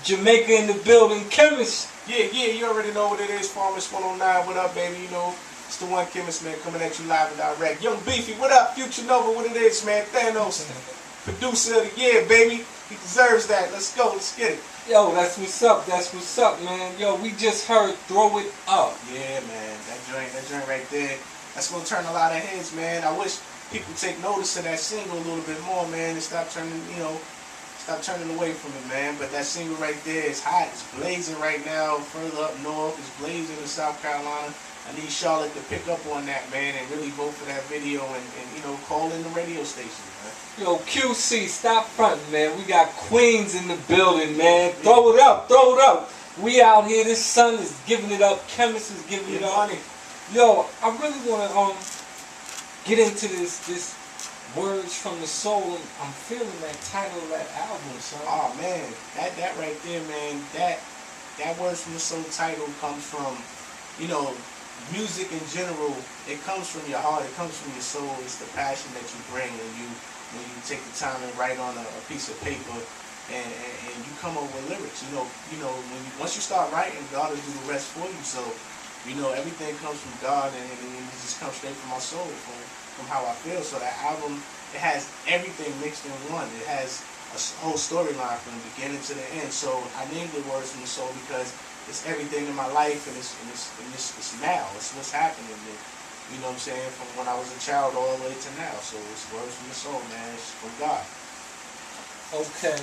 Jamaica in the building, Chemist. Yeah, you already know what it is. Farmers 109, what up, baby? You know, it's the one Chemist, man, coming at you live and direct. Young Beefy, what up? Future Nova, what it is, man? Thanos, producer of the year, baby. He deserves that. Let's go, let's get it. Yo, that's what's up, man. Yo, we just heard Throw It Up. Yeah, man, that joint right there, that's gonna turn a lot of heads, man. I wish people take notice of that single a little bit more, man, and stop turning away from it, man. But that single right there is hot. It's blazing right now. Further up north, it's blazing in South Carolina. I need Charlotte to pick up on that, man, and really vote for that video and call in the radio station, man. Yo, QC, stop fronting, man. We got Queens in the building, man. Throw it up, throw it up. We out here. This sun is giving it up. Chemist is giving it up. Money. Yo, I really want to get into this Words from the Soul, and I'm feeling that title of that album, son. Oh man, that right there, man. That Words from the Soul title comes from, music in general. It comes from your heart. It comes from your soul. It's the passion that you bring when you take the time and write on a piece of paper, and you come up with lyrics. Once you start writing, God will do the rest for you. So, everything comes from God, and it just comes straight from my soul, from how I feel. So that album, it has everything mixed in one. It has a whole storyline from the beginning to the end. So I named it Words from the Soul because it's everything in my life, and it's now. It's what's happening. And, you know what I'm saying? From when I was a child all the way to now. So it's Words from the Soul, man. It's from God. Okay.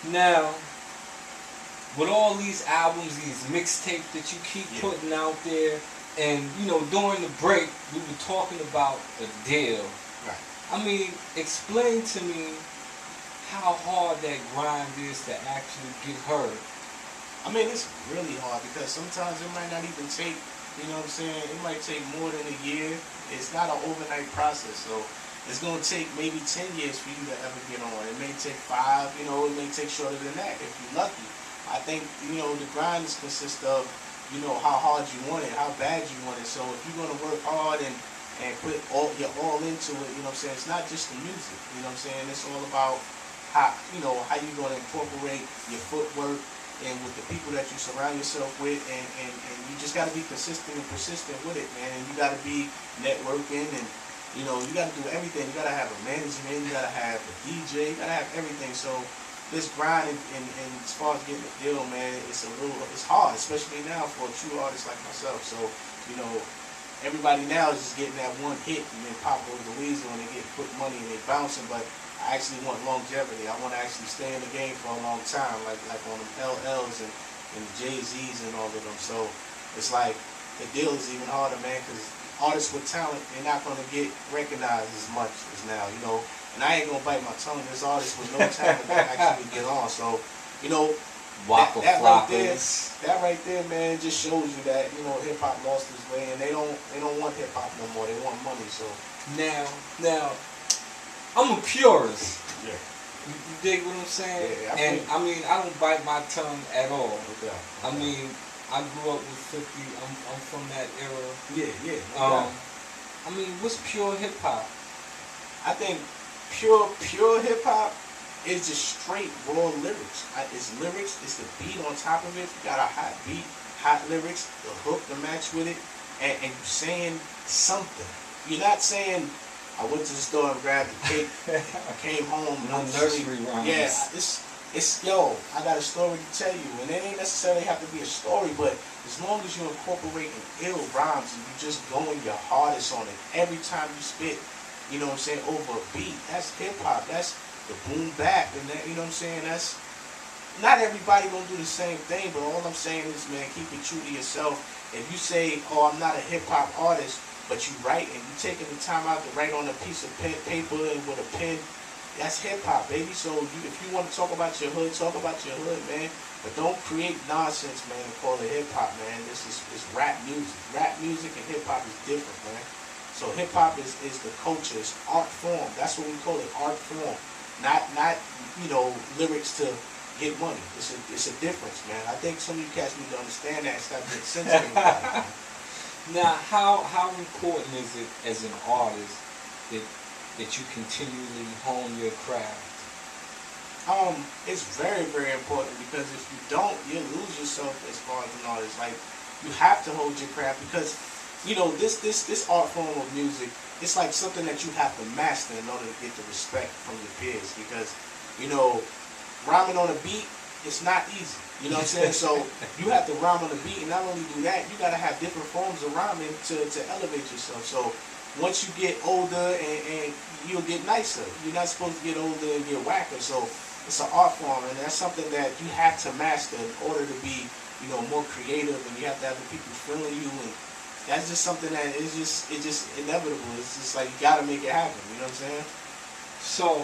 Now, with all these albums, these mixtapes that you keep putting out there, and during the break, we were talking about a deal. Right. I mean, explain to me how hard that grind is to actually get heard. I mean, it's really hard because sometimes it might not even take, it might take more than a year. It's not an overnight process, so it's going to take maybe 10 years for you to ever get on. It may take 5, it may take shorter than that if you're lucky. I think, the grind consists of, how hard you want it, how bad you want it. So if you're going to work hard and put your all into it, it's not just the music, it's all about how you're going to incorporate your footwork and with the people that you surround yourself with, and you just got to be consistent and persistent with it, man. You got to be networking, and you got to do everything. You got to have a management, you got to have a DJ, you got to have everything. So this grind and as far as getting a deal, man, it's hard, especially now for a true artist like myself. So everybody now is just getting that one hit and then pop over the weasel and they get quick money and they bouncing, but I actually want longevity. I want to actually stay in the game for a long time, like on them LLs and Jay-Z's and all of them. So it's like the deal is even harder, man, because artists with talent, they're not going to get recognized as much as now, And I ain't going to bite my tongue. There's artists with no talent that actually get on. So, that right there, man, just shows you that, hip-hop lost its way, and they don't want hip-hop no more. They want money, so. Now, I'm a purist. Yeah. You dig what I'm saying? Yeah, I mean, I don't bite my tongue at all. Okay. I mean, I grew up with 50. I'm from that era. Yeah. I mean, what's pure hip hop? I think pure hip hop is just straight raw lyrics. It's lyrics. It's the beat on top of it. You got a hot beat, hot lyrics, the hook to match with it, and you're saying something. You're not saying, I went to the store and grabbed the cake. I came home and I'm nursery rhymes. Yeah, it's I got a story to tell you, and it ain't necessarily have to be a story, but as long as you're incorporating ill rhymes and you just going your hardest on it every time you spit, over a beat, that's hip hop. That's the boom bap, and that, that's not everybody gonna do the same thing, but all I'm saying is, man, keep it true to yourself. If you say, oh, I'm not a hip hop artist, but you write and you taking the time out to write on a piece of paper and with a pen, that's hip hop, baby. So if you want to talk about your hood, talk about your hood, man. But don't create nonsense, man, and call it hip hop, man. It's rap music. Rap music and hip hop is different, man. So hip hop is the culture, it's art form. That's what we call it, art form. Not lyrics to get money. It's a difference, man. I think some of you cats need to understand that and stop getting sensitive about it, man. Now, how important is it as an artist that you continually hone your craft? It's very, very important because if you don't, you lose yourself as far as an artist. Like, you have to hold your craft because, this art form of music, it's like something that you have to master in order to get the respect from your peers. Because, rhyming on a beat, it's not easy. You know what I'm saying? So you have to rhyme on the beat, and not only do that, you gotta have different forms of rhyming to elevate yourself. So once you get older and you'll get nicer. You're not supposed to get older and get whacker. So it's an art form, and that's something that you have to master in order to be, more creative, and you have to have the people feeling you, and that's just something that is just inevitable. It's just like you gotta make it happen. You know what I'm saying? So,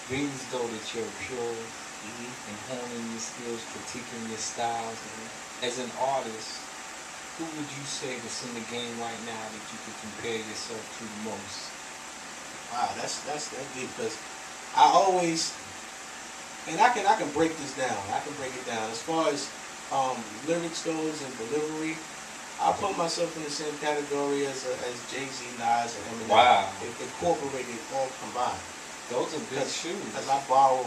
being as though that you're pure and honing your skills, critiquing your styles, as an artist, who would you say that's in the game right now that you could compare yourself to the most? Wow, that's deep because I always, and I can break this down. I can break it down as far as lyrics goes and delivery. I put myself in the same category as Jay-Z, Nas, and Eminem. Wow, incorporated all combined. Those are big shoes. Because I borrow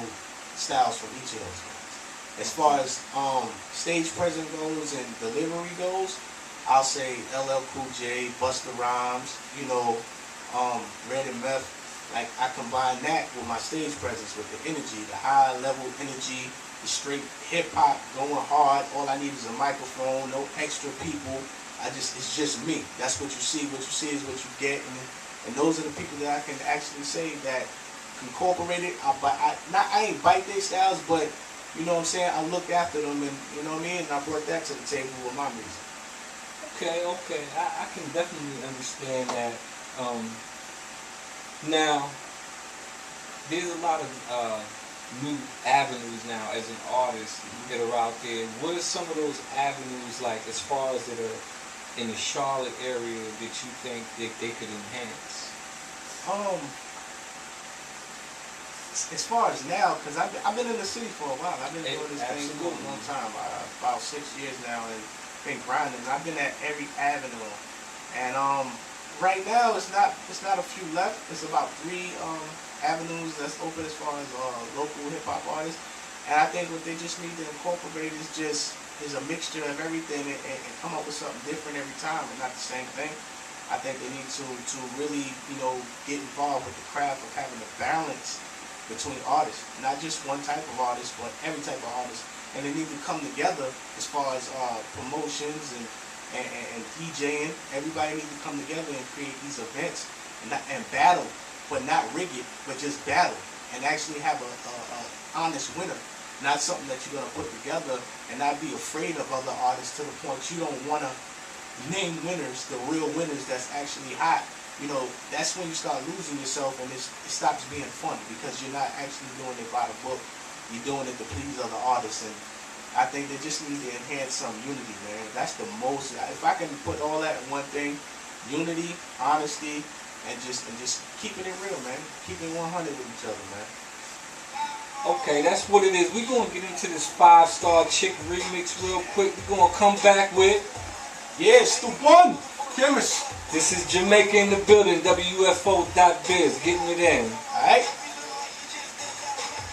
styles from each of those guys. As far as stage presence goes and delivery goes, I'll say LL Cool J, Busta Rhymes, Red and Meth. Like, I combine that with my stage presence, with the energy, the high level energy, the straight hip hop going hard. All I need is a microphone, no extra people. It's just me. That's what you see. What you see is what you get, and those are the people that I can actually say that incorporate it. I ain't bite their styles, but you know what I'm saying, I look after them, and you know what I mean, and I brought that to the table with my music. Okay, I can definitely understand that. Now, there's a lot of new avenues now as an artist that are out there. What are some of those avenues, like, as far as that are in the Charlotte area, that you think that they could enhance? As far as now, because I've been in the city for a while. I've been doing this thing for a long time, about 6 years now, and been grinding. I've been at every avenue, and right now it's not a few left. It's about 3 avenues that's open as far as local hip hop artists, and I think what they just need to incorporate is a mixture of everything and come up with something different every time, and not the same thing. I think they need to really get involved with the craft of having a balance between artists, not just one type of artist, but every type of artist, and they need to come together as far as promotions and DJing. Everybody needs to come together and create these events and battle, but not rig it, but just battle and actually have a honest winner, not something that you're gonna put together and not be afraid of other artists to the point you don't want to name winners, the real winners that's actually hot. That's when you start losing yourself, and it stops being fun because you're not actually doing it by the book. You're doing it to please other artists, and I think they just need to enhance some unity, man. That's the most. If I can put all that in one thing, unity, honesty, and just keeping it real, man. Keeping 100 with each other, man. Okay, that's what it is. We're gonna get into this 5-star chick remix real quick. We're gonna come back with it's the one, Kemist. This is Jamaica in the building, WFO.biz, getting it in. Alright.